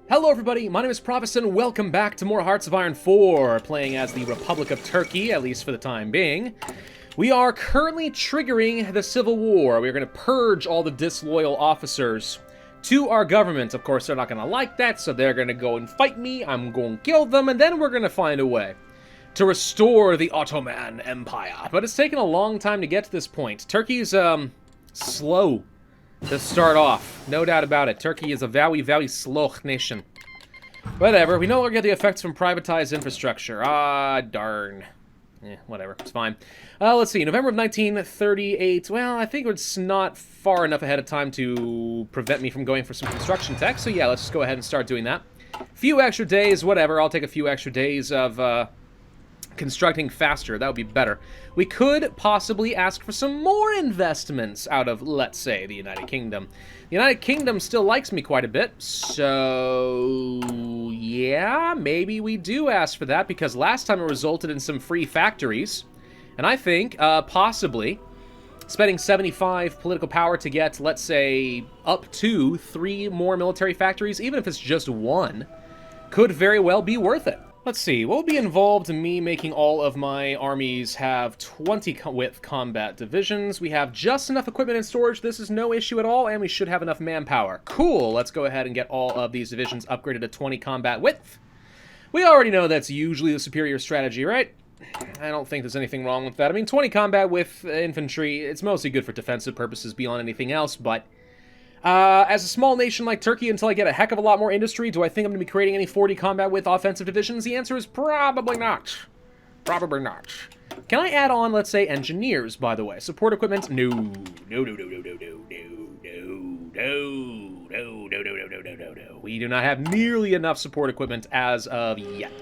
Hello everybody, my name is Pravus and welcome back to more Hearts of Iron 4, playing as the Republic of Turkey, at least for the time being. We are currently triggering the Civil War. We are going to purge all the disloyal officers to our government. Of course, they're not going to like that, so they're going to go and fight me, I'm going to kill them, and then we're going to find a way to restore the Ottoman Empire. But it's taken a long time to get to this point. Turkey's, slow to start off, no doubt about it. Turkey is a very slow nation. Whatever, we no longer get the effects from privatized infrastructure. Ah, darn. Whatever, it's fine. Let's see, November of 1938. Well, I think it's not far enough ahead of time to prevent me from going for some construction tech, so yeah, let's just go ahead and start doing that. Few extra days, whatever, I'll take a few extra days of, constructing faster. That would be better. We could possibly ask for some more investments out of, let's say, the United Kingdom. The United Kingdom still likes me quite a bit, so yeah, maybe we do ask for that, because last time it resulted in some free factories, and I think, possibly, spending 75 political power to get, let's say, up to 3 more military factories, even if it's just 1, could very well be worth it. Let's see, what would be involved in me making all of my armies have 20-width combat divisions? We have just enough equipment and storage, this is no issue at all, and we should have enough manpower. Cool, let's go ahead and get all of these divisions upgraded to 20 combat width. We already know that's usually the superior strategy, right? I don't think there's anything wrong with that. I mean, 20 combat with infantry, it's mostly good for defensive purposes beyond anything else, but as a small nation like Turkey, until I get a heck of a lot more industry, do I think I'm going to be creating any 40 combat with offensive divisions? The answer is probably not. Probably not. Can I add on, let's say, engineers, by the way? Support equipment? No. No. We do not have nearly enough support equipment as of yet.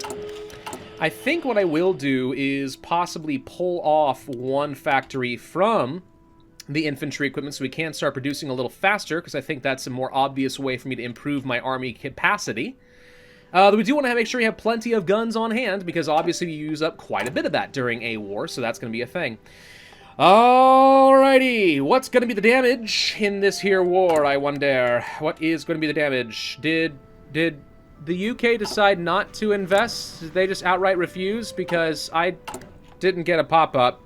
I think what I will do is possibly pull off one factory from the infantry equipment so we can start producing a little faster, because I think that's a more obvious way for me to improve my army capacity. We do want to make sure we have plenty of guns on hand, because obviously we use up quite a bit of that during a war, so that's going to be a thing. Alrighty, what's going to be the damage in this here war, I wonder? What is going to be the damage? Did the UK decide not to invest? Did they just outright refuse? Because I didn't get a pop-up.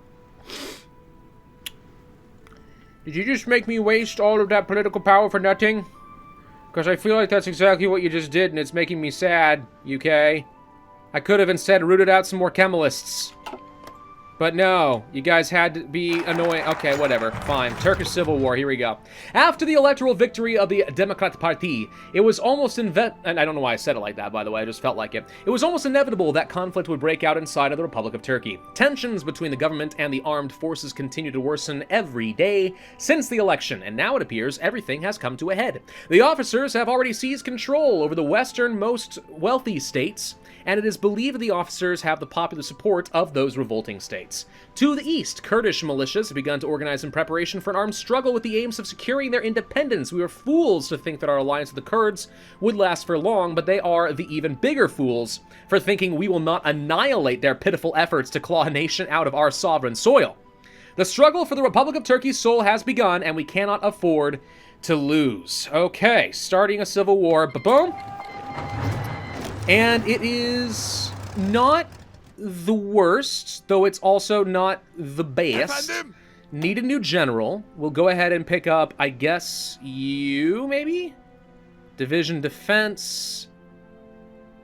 Did you just make me waste all of that political power for nothing? Because I feel like that's exactly what you just did, and it's making me sad, UK. I could have instead rooted out some more Kemalists. But no, you guys had to be annoying. Okay, whatever, fine. Turkish Civil War, here we go. After the electoral victory of the Demokrat Parti, it was almost and I don't know why I said it like that, by the way, I just felt like it. It was almost inevitable that conflict would break out inside of the Republic of Turkey. Tensions between the government and the armed forces continue to worsen every day since the election, and now it appears everything has come to a head. The officers have already seized control over the westernmost wealthy states, and it is believed the officers have the popular support of those revolting states. To the east, Kurdish militias have begun to organize in preparation for an armed struggle with the aims of securing their independence. We were fools to think that our alliance with the Kurds would last for long, but they are the even bigger fools for thinking we will not annihilate their pitiful efforts to claw a nation out of our sovereign soil. The struggle for the Republic of Turkey's soul has begun, and we cannot afford to lose. Okay, starting a civil war. Ba-boom! And it is not the worst, though it's also not the best. Need a new general. We'll go ahead and pick up, I guess, you, maybe? Division Defense.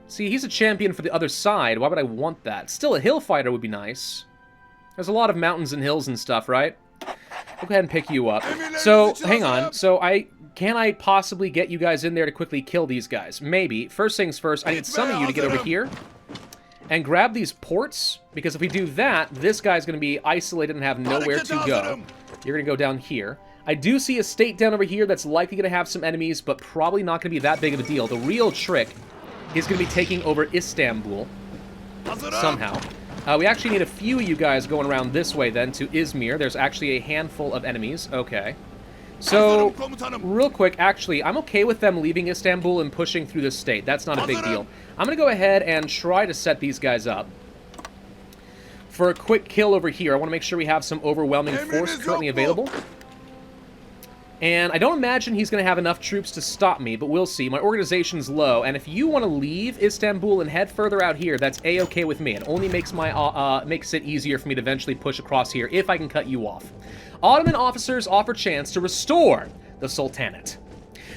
See, he's a champion for the other side. Why would I want that? Still, a hill fighter would be nice. There's a lot of mountains and hills and stuff, right? We'll go ahead and pick you up. So, hang on. So, can I possibly get you guys in there to quickly kill these guys? Maybe. First things first, I need some of you to get over here and grab these ports, because if we do that, this guy's going to be isolated and have nowhere to go. You're going to go down here. I do see a state down over here that's likely going to have some enemies, but probably not going to be that big of a deal. The real trick is going to be taking over Istanbul somehow. We actually need a few of you guys going around this way, then, to Izmir. There's actually a handful of enemies. Okay. So, real quick, actually, I'm okay with them leaving Istanbul and pushing through this state. That's not a big deal. I'm going to go ahead and try to set these guys up for a quick kill over here. I want to make sure we have some overwhelming force currently available. And I don't imagine he's going to have enough troops to stop me, but we'll see. My organization's low, and if you want to leave Istanbul and head further out here, that's A-okay with me. It only makes makes it easier for me to eventually push across here if I can cut you off. Ottoman officers offer chance to restore the Sultanate.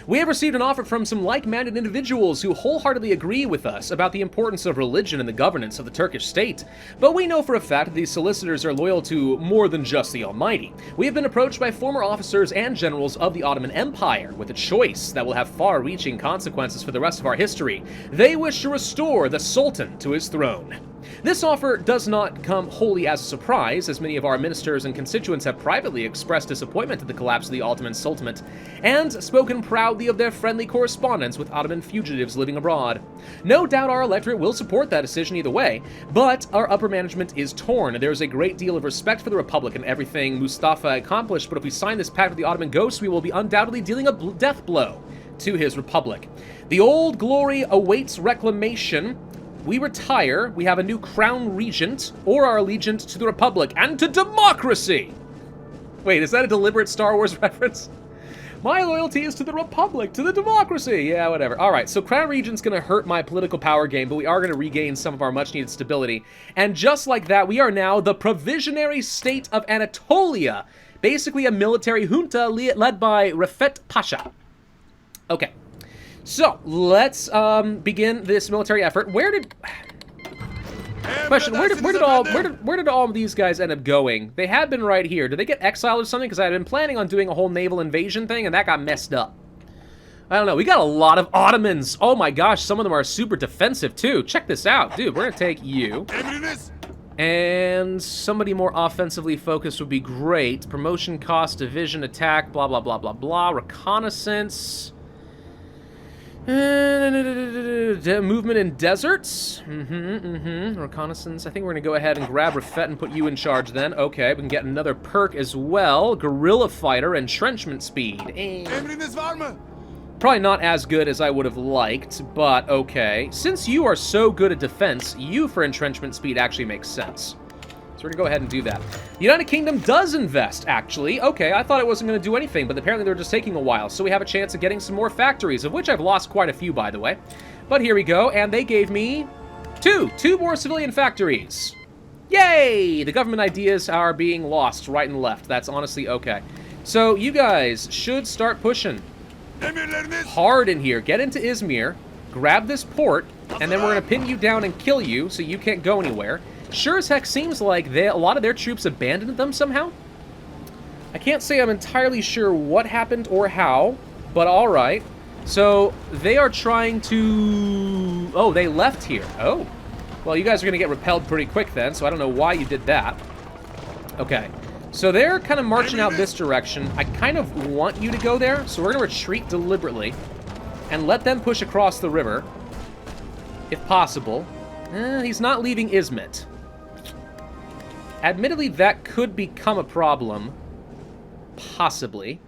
We have received an offer from some like-minded individuals who wholeheartedly agree with us about the importance of religion in the governance of the Turkish state. But we know for a fact that these solicitors are loyal to more than just the Almighty. We have been approached by former officers and generals of the Ottoman Empire with a choice that will have far-reaching consequences for the rest of our history. They wish to restore the Sultan to his throne. This offer does not come wholly as a surprise, as many of our ministers and constituents have privately expressed disappointment at the collapse of the Ottoman Sultanate, and spoken proudly of their friendly correspondence with Ottoman fugitives living abroad. No doubt our electorate will support that decision either way, but our upper management is torn. There is a great deal of respect for the Republic and everything Mustafa accomplished, but if we sign this pact with the Ottoman ghosts, we will be undoubtedly dealing a death blow to his Republic. The old glory awaits reclamation. We retire, we have a new crown regent, or our allegiance to the Republic and to democracy! Wait, is that a deliberate Star Wars reference? My loyalty is to the Republic, to the democracy! Yeah, whatever. Alright, so crown regent's gonna hurt my political power game, but we are gonna regain some of our much-needed stability. And just like that, we are now the provisionary state of Anatolia. Basically a military junta led by Refet Pasha. Okay. So, let's begin this military effort. Question, where did all of these guys end up going? They had been right here. Did they get exiled or something? Because I had been planning on doing a whole naval invasion thing, and that got messed up. I don't know. We got a lot of Ottomans. Oh my gosh, some of them are super defensive, too. Check this out. Dude, we're going to take you. And somebody more offensively focused would be great. Promotion cost, division, attack, blah, blah, blah, blah, blah. Reconnaissance. Movement in deserts. Reconnaissance. I think we're going to go ahead and grab Refet and put you in charge then. Okay, we can get another perk as well. Guerrilla fighter, entrenchment speed. Probably not as good as I would have liked, but okay. Since you are so good at defense, you for entrenchment speed actually makes sense. So we're going to go ahead and do that. The United Kingdom does invest, actually. Okay, I thought it wasn't going to do anything, but apparently they were just taking a while. So we have a chance of getting some more factories, of which I've lost quite a few, by the way. But here we go, and they gave me two more civilian factories. Yay! The government ideas are being lost right and left. That's honestly okay. So you guys should start pushing hard in here. Get into Izmir, grab this port, and then we're going to pin you down and kill you so you can't go anywhere. Sure as heck seems like a lot of their troops abandoned them somehow. I can't say I'm entirely sure what happened or how, but alright. So, they are trying to... Oh, they left here. Oh. Well, you guys are going to get repelled pretty quick then, so I don't know why you did that. Okay. So they're kind of marching out this direction. I kind of want you to go there, so we're going to retreat deliberately and let them push across the river, if possible. He's not leaving Izmit. Admittedly, that could become a problem. Possibly.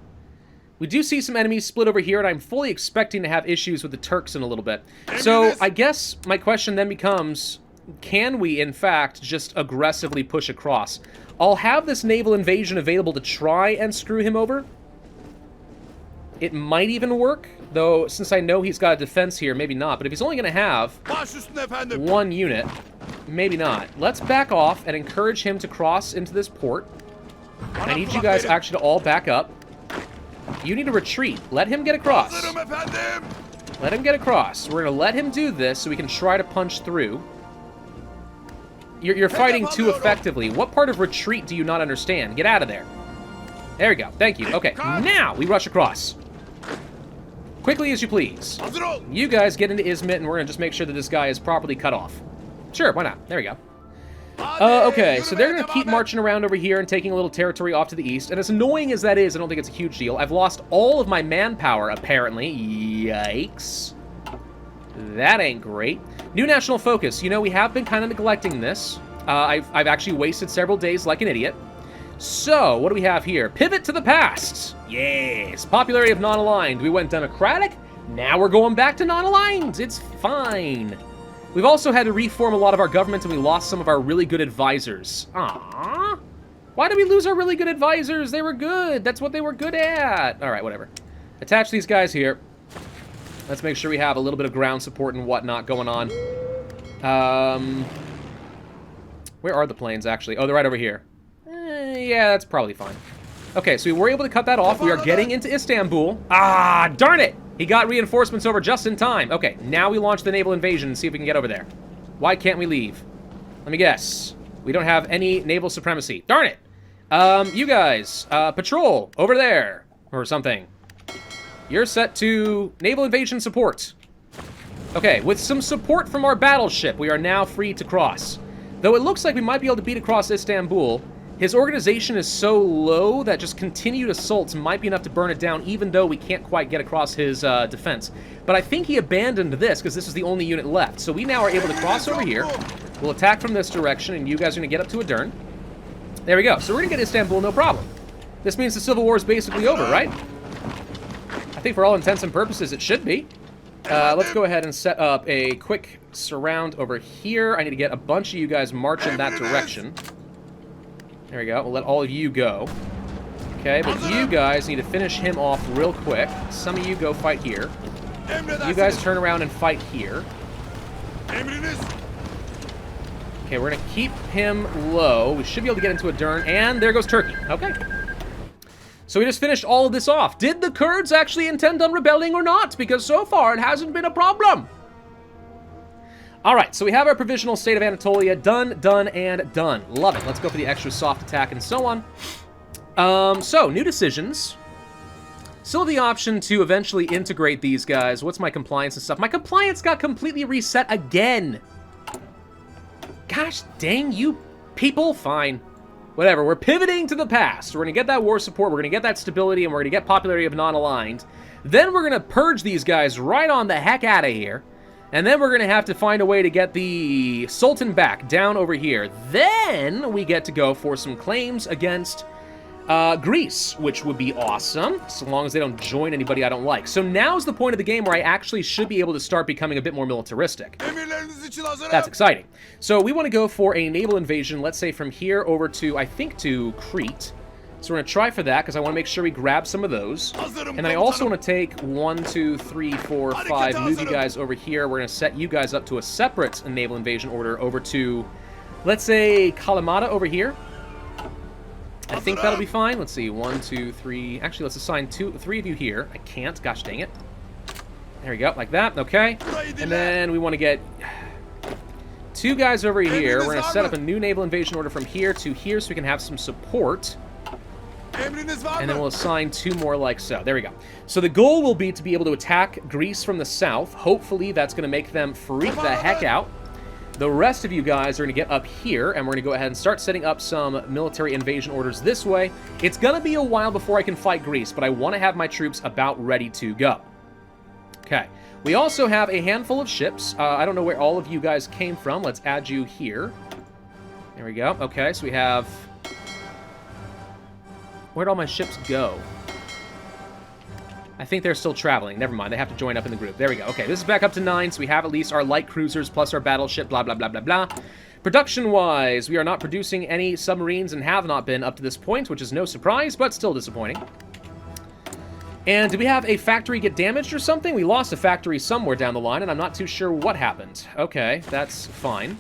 We do see some enemies split over here, and I'm fully expecting to have issues with the Turks in a little bit. So, I guess my question then becomes, can we, in fact, just aggressively push across? I'll have this naval invasion available to try and screw him over. It might even work, though since I know he's got a defense here, maybe not. But if he's only going to have one unit, maybe not. Let's back off and encourage him to cross into this port. I need you guys actually to all back up. You need to retreat. Let him get across. Let him get across. We're going to let him do this so we can try to punch through. You're fighting too effectively. What part of retreat do you not understand? Get out of there. There we go. Thank you. Okay, now we rush across. Quickly as you please. You guys get into Izmit, and we're going to just make sure that this guy is properly cut off. Sure, why not? There we go. Okay, so they're going to keep marching around over here and taking a little territory off to the east. And as annoying as that is, I don't think it's a huge deal. I've lost all of my manpower, apparently. Yikes. That ain't great. New national focus. You know, we have been kind of neglecting this. I've actually wasted several days like an idiot. So, what do we have here? Pivot to the past. Yes. Popularity of non-aligned. We went democratic. Now we're going back to non-aligned. It's fine. We've also had to reform a lot of our government, and we lost some of our really good advisors. Aww. Why did we lose our really good advisors? They were good. That's what they were good at. All right, whatever. Attach these guys here. Let's make sure we have a little bit of ground support and whatnot going on. Where are the planes, actually? Oh, they're right over here. Yeah, that's probably fine. Okay, so we were able to cut that off. We are getting into Istanbul. Ah, darn it! He got reinforcements over just in time. Okay, now we launch the naval invasion and see if we can get over there. Why can't we leave? Let me guess. We don't have any naval supremacy. Darn it! You guys, patrol over there or something. You're set to naval invasion support. Okay, with some support from our battleship, we are now free to cross. Though it looks like we might be able to beat across Istanbul, his organization is so low that just continued assaults might be enough to burn it down, even though we can't quite get across his defense. But I think he abandoned this because this is the only unit left. So we now are able to cross over here. We'll attack from this direction, and you guys are going to get up to Edirne. There we go. So we're going to get Istanbul, no problem. This means the Civil War is basically over, right? I think for all intents and purposes, it should be. Let's go ahead and set up a quick surround over here. I need to get a bunch of you guys march in that direction. There we go. We'll let all of you go. Okay, but you guys need to finish him off real quick. Some of you go fight here. You guys turn around and fight here. Okay, we're going to keep him low. We should be able to get into Edirne, and there goes Turkey. Okay. So we just finished all of this off. Did the Kurds actually intend on rebelling or not? Because so far it hasn't been a problem. All right, so we have our provisional state of Anatolia done, done, and done. Love it. Let's go for the extra soft attack and so on. So, new decisions. Still the option to eventually integrate these guys. What's my compliance and stuff? My compliance got completely reset again. Gosh dang you people. Fine. Whatever. We're pivoting to the past. We're going to get that war support. We're going to get that stability, and we're going to get popularity of non-aligned. Then we're going to purge these guys right on the heck out of here. And then we're going to have to find a way to get the Sultan back down over here. Then we get to go for some claims against Greece, which would be awesome, so long as they don't join anybody I don't like. So now's the point of the game where I actually should be able to start becoming a bit more militaristic. That's exciting. So we want to go for a naval invasion, let's say from here over to, I think, to Crete. So we're going to try for that, because I want to make sure we grab some of those. And then I also want to take 1, 2, 3, 4, 5, move you guys over here. We're going to set you guys up to a separate naval invasion order over to, let's say, Kalamata over here. I think that'll be fine. Let's see, 1, 2, 3. Actually, let's assign 3 of you here. I can't. Gosh dang it. There we go, like that. Okay. And then we want to get 2 guys over here. We're going to set up a new naval invasion order from here to here so we can have some support. And then we'll assign 2 more like so. There we go. So the goal will be to be able to attack Greece from the south. Hopefully that's going to make them freak the heck out. The rest of you guys are going to get up here, and we're going to go ahead and start setting up some military invasion orders this way. It's going to be a while before I can fight Greece, but I want to have my troops about ready to go. Okay. We also have a handful of ships. I don't know where all of you guys came from. Let's add you here. There we go. Okay, so we have... Where'd all my ships go? I think they're still traveling. Never mind. They have to join up in the group. There we go. Okay, this is back up to 9, so we have at least our light cruisers plus our battleship, blah, blah, blah, blah, blah. Production-wise, we are not producing any submarines and have not been up to this point, which is no surprise, but still disappointing. And did we have a factory get damaged or something? We lost a factory somewhere down the line, and I'm not too sure what happened. Okay, that's fine.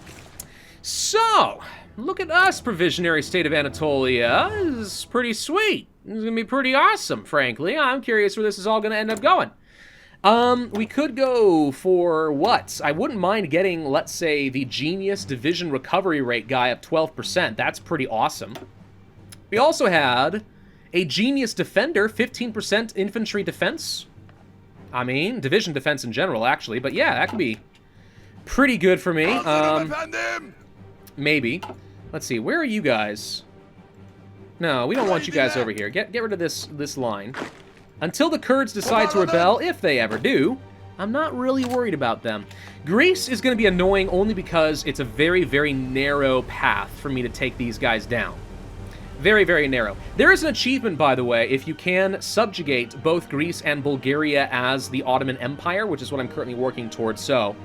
So... Look at us, provisionary state of Anatolia. This is pretty sweet. This is going to be pretty awesome, frankly. I'm curious where this is all going to end up going. We could go for what? I wouldn't mind getting, let's say, the Genius Division Recovery Rate guy up 12%. That's pretty awesome. We also had a Genius Defender, 15% infantry defense. I mean, division defense in general, actually. But yeah, that could be pretty good for me. Maybe. Let's see, where are you guys? No, we don't want you guys over here. Get rid of this line. Until the Kurds decide to rebel, if they ever do, I'm not really worried about them. Greece is going to be annoying only because it's a very, very narrow path for me to take these guys down. Very, very narrow. There is an achievement, by the way, if you can subjugate both Greece and Bulgaria as the Ottoman Empire, which is what I'm currently working towards. So,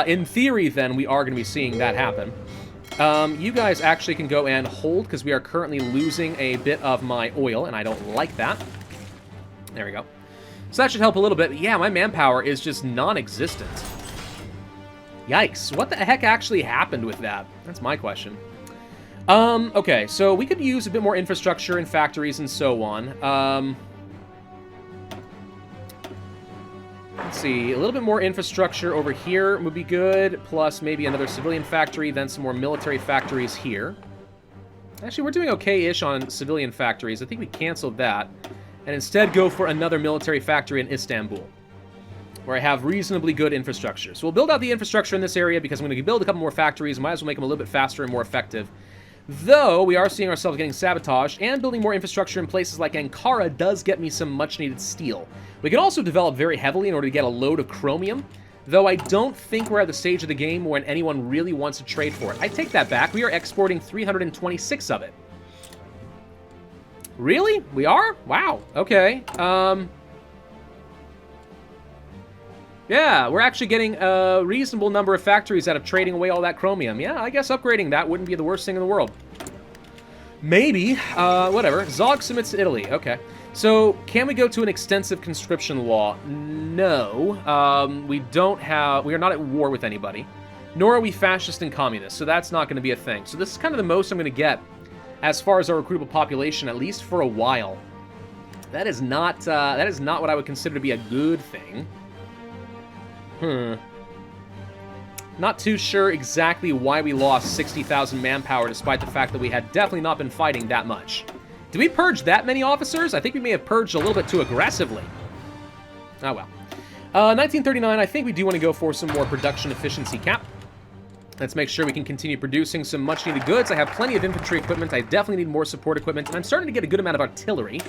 in theory, then, we are going to be seeing that happen. You guys actually can go and hold, because we are currently losing a bit of my oil, and I don't like that. There we go. So that should help a little bit. Yeah, my manpower is just non-existent. Yikes. What the heck actually happened with that? That's my question. Okay, so we could use a bit more infrastructure and factories and so on. Let's see, a little bit more infrastructure over here would be good, plus maybe another civilian factory, then some more military factories here. Actually, we're doing okay-ish on civilian factories. I think we canceled that, and instead go for another military factory in Istanbul, where I have reasonably good infrastructure. So we'll build out the infrastructure in this area, because I'm going to build a couple more factories. Might as well make them a little bit faster and more effective. Though, we are seeing ourselves getting sabotaged, and building more infrastructure in places like Ankara does get me some much-needed steel. We can also develop very heavily in order to get a load of chromium, though I don't think we're at the stage of the game when anyone really wants to trade for it. I take that back. We are exporting 326 of it. Really? We are? Wow. Okay. Yeah, we're actually getting a reasonable number of factories out of trading away all that chromium. Yeah, I guess upgrading that wouldn't be the worst thing in the world. Maybe. Whatever. Zog submits to Italy. Okay. So, can we go to an extensive conscription law? No. We are not at war with anybody. Nor are we fascist and communist, so that's not going to be a thing. So this is kind of the most I'm going to get as far as our recruitable population, at least for a while. That is not what I would consider to be a good thing. Not too sure exactly why we lost 60,000 manpower, despite the fact that we had definitely not been fighting that much. Did we purge that many officers? I think we may have purged a little bit too aggressively. Oh well. 1939, I think we do want to go for some more production efficiency cap. Let's make sure we can continue producing some much-needed goods. I have plenty of infantry equipment. I definitely need more support equipment, and I'm starting to get a good amount of artillery.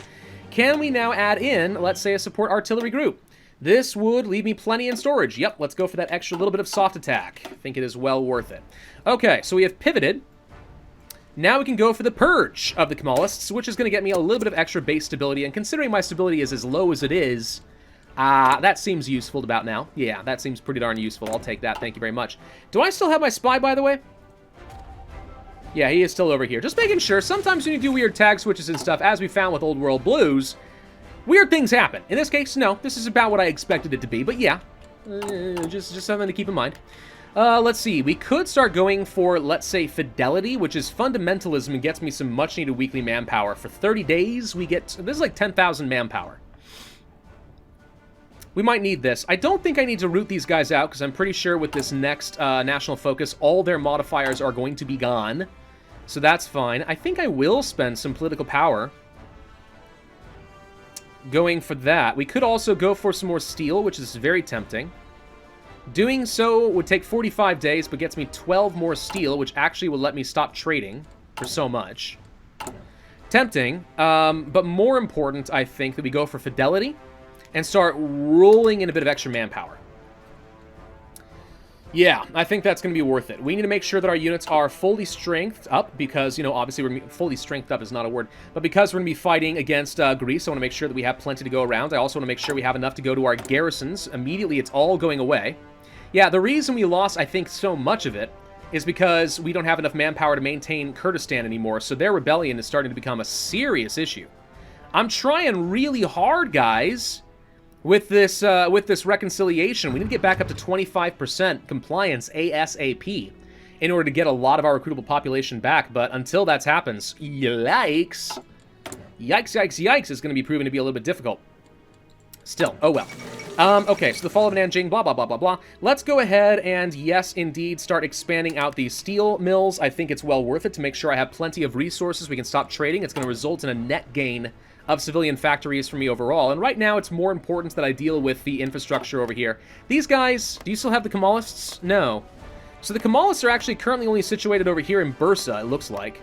Can we now add in, let's say, a support artillery group? This would leave me plenty in storage. Yep, let's go for that extra little bit of soft attack. I think it is well worth it. Okay, so we have pivoted. Now we can go for the purge of the Kemalists, which is going to get me a little bit of extra base stability. And considering my stability is as low as it is, that seems useful about now. Yeah, that seems pretty darn useful. I'll take that. Thank you very much. Do I still have my spy, by the way? Yeah, he is still over here. Just making sure. Sometimes when you do weird tag switches and stuff, as we found with Old World Blues, weird things happen. In this case, no. This is about what I expected it to be. But yeah, just something to keep in mind. Let's see. We could start going for, let's say, Fidelity, which is fundamentalism and gets me some much-needed weekly manpower. For 30 days, we get... This is like 10,000 manpower. We might need this. I don't think I need to root these guys out, because I'm pretty sure with this next national focus, all their modifiers are going to be gone. So that's fine. I think I will spend some political power going for that. We could also go for some more steel, which is very tempting. Doing so would take 45 days, but gets me 12 more steel, which actually will let me stop trading for so much. Tempting, but more important, I think, that we go for Fidelity and start rolling in a bit of extra manpower. Yeah, I think that's going to be worth it. We need to make sure that our units are fully strengthed up because, you know, obviously we're fully strengthed up is not a word, but because we're going to be fighting against Greece, I want to make sure that we have plenty to go around. I also want to make sure we have enough to go to our garrisons. Immediately, it's all going away. Yeah, the reason we lost, I think, so much of it is because we don't have enough manpower to maintain Kurdistan anymore, so their rebellion is starting to become a serious issue. I'm trying really hard, guys, with this reconciliation. We need to get back up to 25% compliance ASAP in order to get a lot of our recruitable population back. But until that happens, yikes. Yikes, yikes, yikes is going to be proven to be a little bit difficult. Still, oh well. Okay, so the fall of Nanjing, blah, blah, blah, blah, blah. Let's go ahead and, yes, indeed, start expanding out these steel mills. I think it's well worth it to make sure I have plenty of resources. We can stop trading. It's going to result in a net gain of civilian factories for me overall. And right now, it's more important that I deal with the infrastructure over here. These guys, do you still have the Kemalists? No. So the Kemalists are actually currently only situated over here in Bursa, it looks like.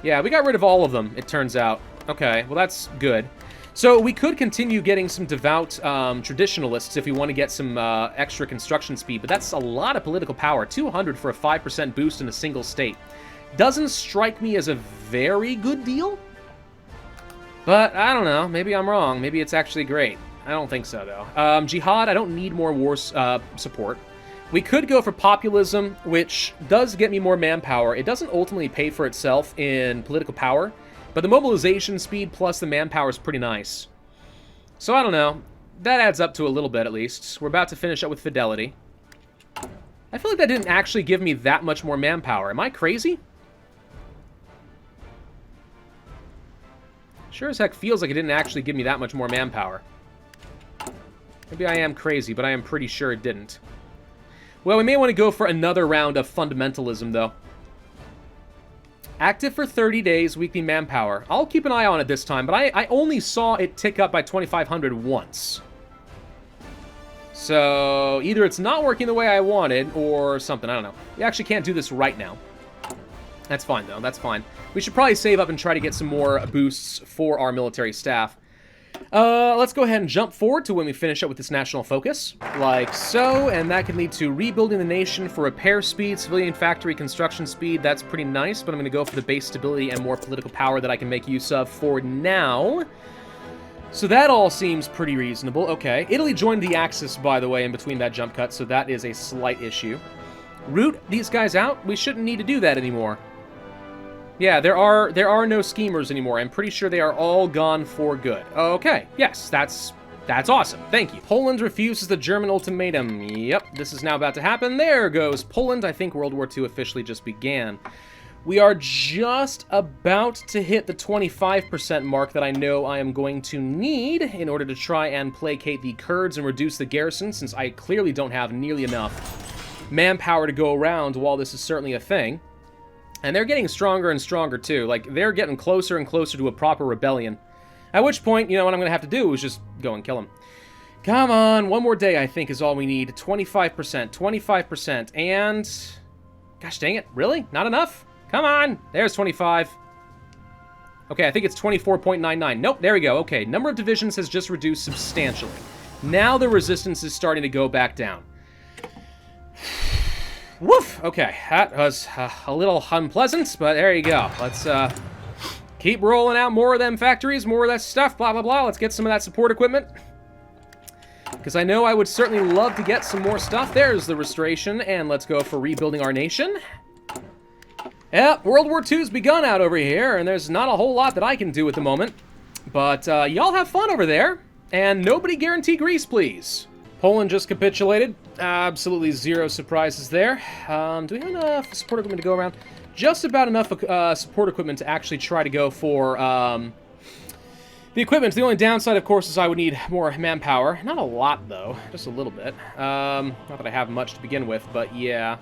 Yeah, we got rid of all of them, it turns out. Okay, well that's good. So we could continue getting some devout traditionalists if we want to get some extra construction speed, but that's a lot of political power. 200 for a 5% boost in a single state. Doesn't strike me as a very good deal. But, I don't know. Maybe I'm wrong. Maybe it's actually great. I don't think so, though. Jihad, I don't need more war support. We could go for populism, which does get me more manpower. It doesn't ultimately pay for itself in political power, but the mobilization speed plus the manpower is pretty nice. So I don't know. That adds up to a little bit, at least. We're about to finish up with fidelity. I feel like that didn't actually give me that much more manpower. Am I crazy? Sure as heck feels like it didn't actually give me that much more manpower. Maybe I am crazy, but I am pretty sure it didn't. Well, we may want to go for another round of fundamentalism, though. Active for 30 days, weekly manpower. I'll keep an eye on it this time, but I only saw it tick up by 2,500 once. So, either it's not working the way I wanted, or something, I don't know. We actually can't do this right now. That's fine, though, that's fine. We should probably save up and try to get some more boosts for our military staff. Let's go ahead and jump forward to when we finish up with this national focus, like so, and that can lead to rebuilding the nation for repair speed, civilian factory construction speed. That's pretty nice, but I'm going to go for the base stability and more political power that I can make use of for now. So that all seems pretty reasonable. Okay, Italy joined the Axis, by the way, in between that jump cut, so that is a slight issue. Root these guys out? We shouldn't need to do that anymore. Yeah, there are no schemers anymore. I'm pretty sure they are all gone for good. Okay, yes, that's awesome. Thank you. Poland refuses the German ultimatum. Yep, this is now about to happen. There goes Poland. I think World War II officially just began. We are just about to hit the 25% mark that I know I am going to need in order to try and placate the Kurds and reduce the garrison, since I clearly don't have nearly enough manpower to go around while this is certainly a thing. And they're getting stronger and stronger, too. Like, they're getting closer and closer to a proper rebellion. At which point, you know, what I'm going to have to do is just go and kill them. Come on, one more day, I think, is all we need. 25%, 25%, and... Gosh dang it, really? Not enough? Come on! There's 25. Okay, I think it's 24.99. Nope, there we go. Okay, number of divisions has just reduced substantially. Now the resistance is starting to go back down. Woof! Okay, that was a little unpleasant, but there you go. Let's keep rolling out more of them factories, more of that stuff, blah, blah, blah. Let's get some of that support equipment. Because I know I would certainly love to get some more stuff. There's the restoration, and let's go for rebuilding our nation. Yep, World War II's begun out over here, and there's not a whole lot that I can do at the moment. But y'all have fun over there, and nobody guarantee Greece, please. Poland just capitulated. Absolutely zero surprises there. Do we have enough support equipment to go around? Just about enough support equipment to actually try to go for the equipment. The only downside, of course, is I would need more manpower. Not a lot, though. Just a little bit. Not that I have much to begin with, but yeah.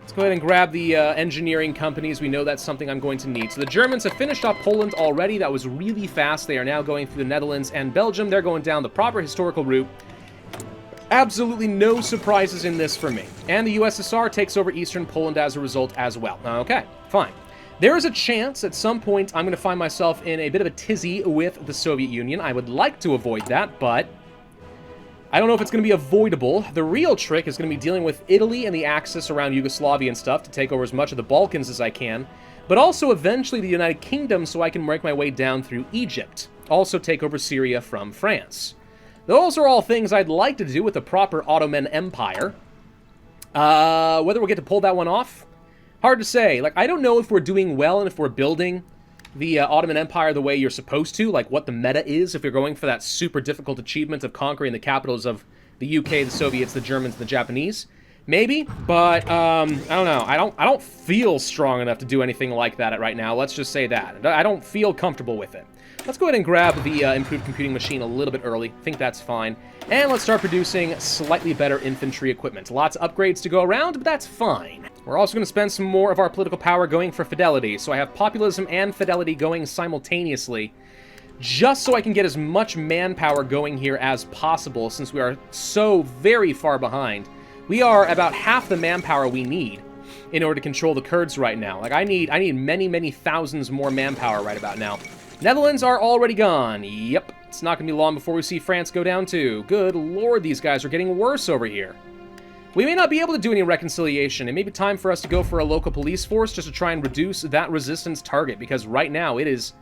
Let's go ahead and grab the engineering companies. We know that's something I'm going to need. So the Germans have finished up Poland already. That was really fast. They are now going through the Netherlands and Belgium. They're going down the proper historical route. Absolutely no surprises in this for me. And the USSR takes over Eastern Poland as a result as well. Okay, fine. There is a chance at some point I'm going to find myself in a bit of a tizzy with the Soviet Union. I would like to avoid that, but I don't know if it's going to be avoidable. The real trick is going to be dealing with Italy and the Axis around Yugoslavia and stuff to take over as much of the Balkans as I can, but also eventually the United Kingdom so I can make my way down through Egypt. Also take over Syria from France. Those are all things I'd like to do with the proper Ottoman Empire. Whether we'll get to pull that one off, hard to say. Like, I don't know if we're doing well and if we're building the Ottoman Empire the way you're supposed to, like what the meta is, if you're going for that super difficult achievement of conquering the capitals of the UK, the Soviets, the Germans, and the Japanese. Maybe, but I don't know. I don't feel strong enough to do anything like that right now. Let's just say that. I don't feel comfortable with it. Let's go ahead and grab the improved computing machine a little bit early. I think that's fine. And let's start producing slightly better infantry equipment. Lots of upgrades to go around, but that's fine. We're also going to spend some more of our political power going for fidelity. So I have populism and fidelity going simultaneously, just so I can get as much manpower going here as possible, since we are so very far behind. We are about half the manpower we need in order to control the Kurds right now. Like, I need many, many thousands more manpower right about now. Netherlands are already gone. Yep. It's not going to be long before we see France go down too. Good lord, these guys are getting worse over here. We may not be able to do any reconciliation. It may be time for us to go for a local police force just to try and reduce that resistance target, because right now it is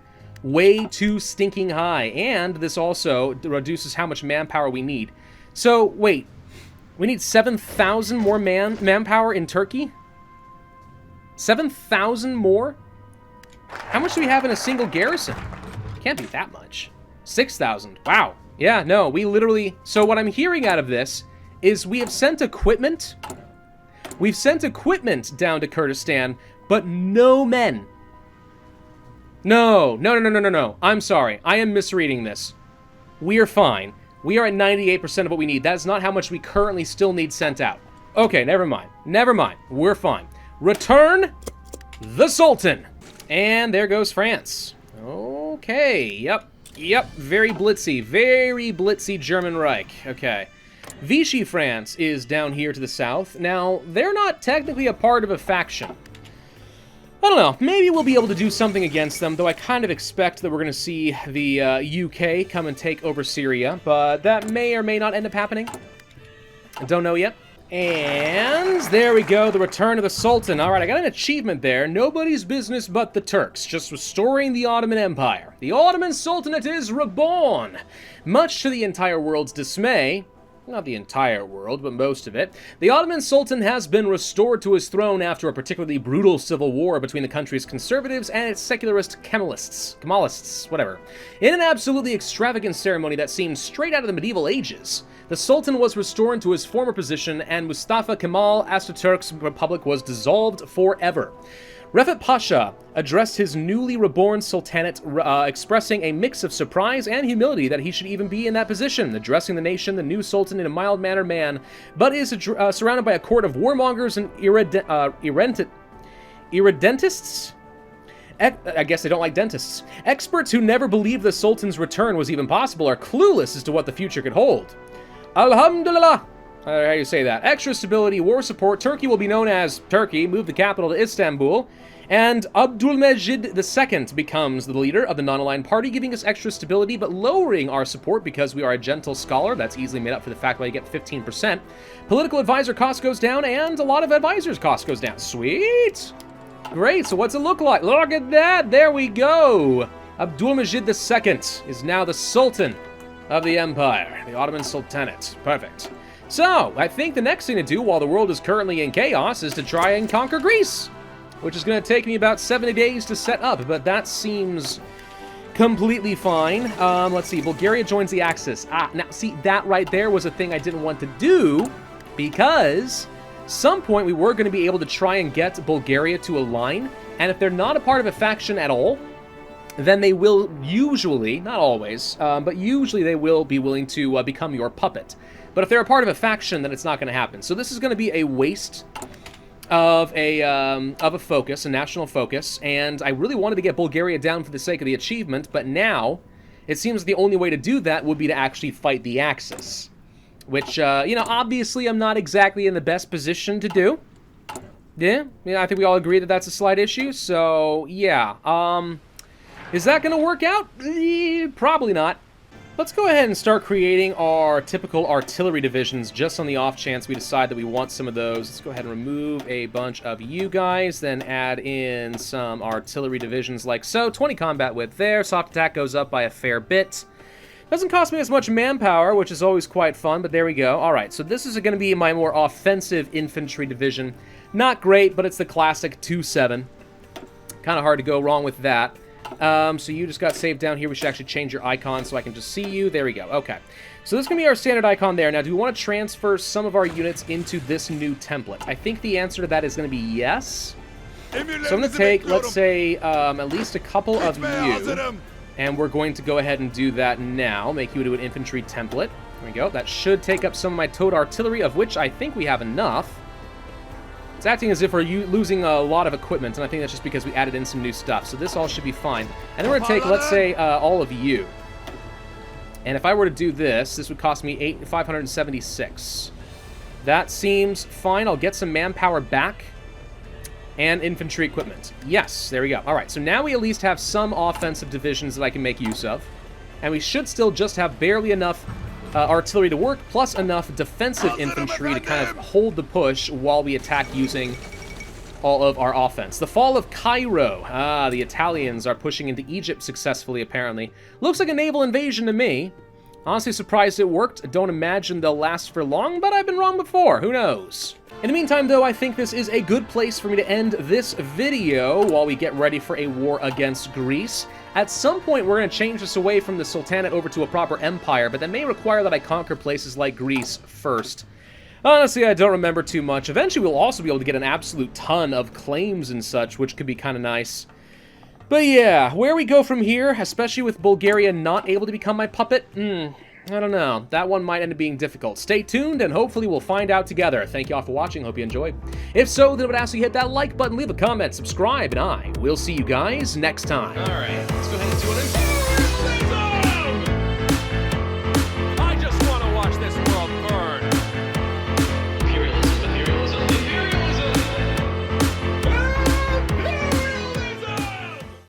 way too stinking high, and this also reduces how much manpower we need. So, wait. We need 7,000 more manpower in Turkey? 7,000 more? How much do we have in a single garrison? Can't be that much. 6,000. Wow. Yeah, no, we literally... So what I'm hearing out of this is we have sent equipment. We've sent equipment down to Kurdistan, but no men. No. I'm sorry. I am misreading this. We are fine. We are at 98% of what we need. That is not how much we currently still need sent out. Okay, never mind. Never mind. We're fine. Return the Sultan. And there goes France. Okay, yep. Very blitzy German Reich. Okay. Vichy France is down here to the south. Now, they're not technically a part of a faction. I don't know, maybe we'll be able to do something against them, though I kind of expect that we're going to see the UK come and take over Syria, but that may or may not end up happening. I don't know yet. And there we go, the return of the Sultan. All right, I got an achievement there. Nobody's business but the Turks, just restoring the Ottoman Empire. The Ottoman Sultanate is reborn! Much to the entire world's dismay, not the entire world, but most of it, the Ottoman Sultan has been restored to his throne after a particularly brutal civil war between the country's conservatives and its secularist Kemalists, whatever. In an absolutely extravagant ceremony that seemed straight out of the medieval ages, the Sultan was restored to his former position and Mustafa Kemal Ataturk's republic was dissolved forever. Refat Pasha addressed his newly reborn Sultanate, expressing a mix of surprise and humility that he should even be in that position, addressing the nation, the new Sultan, in a mild-mannered man, but is surrounded by a court of warmongers and irredentists? I guess they don't like dentists. Experts who never believed the Sultan's return was even possible are clueless as to what the future could hold. Alhamdulillah! How do you say that? Extra stability, war support. Turkey will be known as Turkey, move the capital to Istanbul, and Abdülmecid II becomes the leader of the non-aligned party, giving us extra stability, but lowering our support because we are a gentle scholar. That's easily made up for the fact that I get 15%. Political advisor cost goes down, and a lot of advisors' cost goes down. Sweet! Great, so what's it look like? Look at that! There we go! Abdülmecid II is now the Sultan of the Empire, the Ottoman Sultanate. Perfect. So, I think the next thing to do while the world is currently in chaos is to try and conquer Greece, which is going to take me about 70 days to set up, but that seems completely fine. Let's see, Bulgaria joins the Axis. Now, see, that right there was a thing I didn't want to do, because some point we were going to be able to try and get Bulgaria to align, and if they're not a part of a faction at all, then they will usually, not always, but usually they will be willing to become your puppet. But if they're a part of a faction, then it's not going to happen. So this is going to be a waste of a focus, a national focus, and I really wanted to get Bulgaria down for the sake of the achievement, but now it seems the only way to do that would be to actually fight the Axis, which, you know, obviously I'm not exactly in the best position to do. Yeah, I think we all agree that that's a slight issue, so yeah. Is that going to work out? Probably not. Let's go ahead and start creating our typical artillery divisions just on the off chance we decide that we want some of those. Let's go ahead and remove a bunch of you guys, then add in some artillery divisions like so. 20 combat width there. Soft attack goes up by a fair bit. Doesn't cost me as much manpower, which is always quite fun, but there we go. All right, so this is going to be my more offensive infantry division. Not great, but it's the classic 2-7. Kind of hard to go wrong with that. So you just got saved down here. We should actually change your icon so I can just see you. There we go. Okay. So this is going to be our standard icon there. Now, do we want to transfer some of our units into this new template? I think the answer to that is going to be yes. So I'm going to take, let's say, at least a couple of you. And we're going to go ahead and do that now. Make you into an infantry template. There we go. That should take up some of my towed artillery, of which I think we have enough. It's acting as if we're losing a lot of equipment, and I think that's just because we added in some new stuff. So this all should be fine. And then we're going to take, let's say, all of you. And if I were to do this, this would cost me 576. That seems fine. I'll get some manpower back. And infantry equipment. Yes, there we go. All right, so now we at least have some offensive divisions that I can make use of. And we should still just have barely enough artillery to work, plus enough defensive infantry to kind of hold the push while we attack using all of our offense. The fall of Cairo. The Italians are pushing into Egypt successfully, apparently. Looks like a naval invasion to me. Honestly surprised it worked. Don't imagine they'll last for long, but I've been wrong before. Who knows? In the meantime, though, I think this is a good place for me to end this video while we get ready for a war against Greece. At some point, we're going to change this away from the Sultanate over to a proper empire, but that may require that I conquer places like Greece first. Honestly, I don't remember too much. Eventually, we'll also be able to get an absolute ton of claims and such, which could be kind of nice. But yeah, where we go from here, especially with Bulgaria not able to become my puppet, I don't know. That one might end up being difficult. Stay tuned, and hopefully we'll find out together. Thank you all for watching. Hope you enjoyed. If so, then I would ask you to hit that like button, leave a comment, subscribe, and I will see you guys next time. All right, let's go ahead and do it.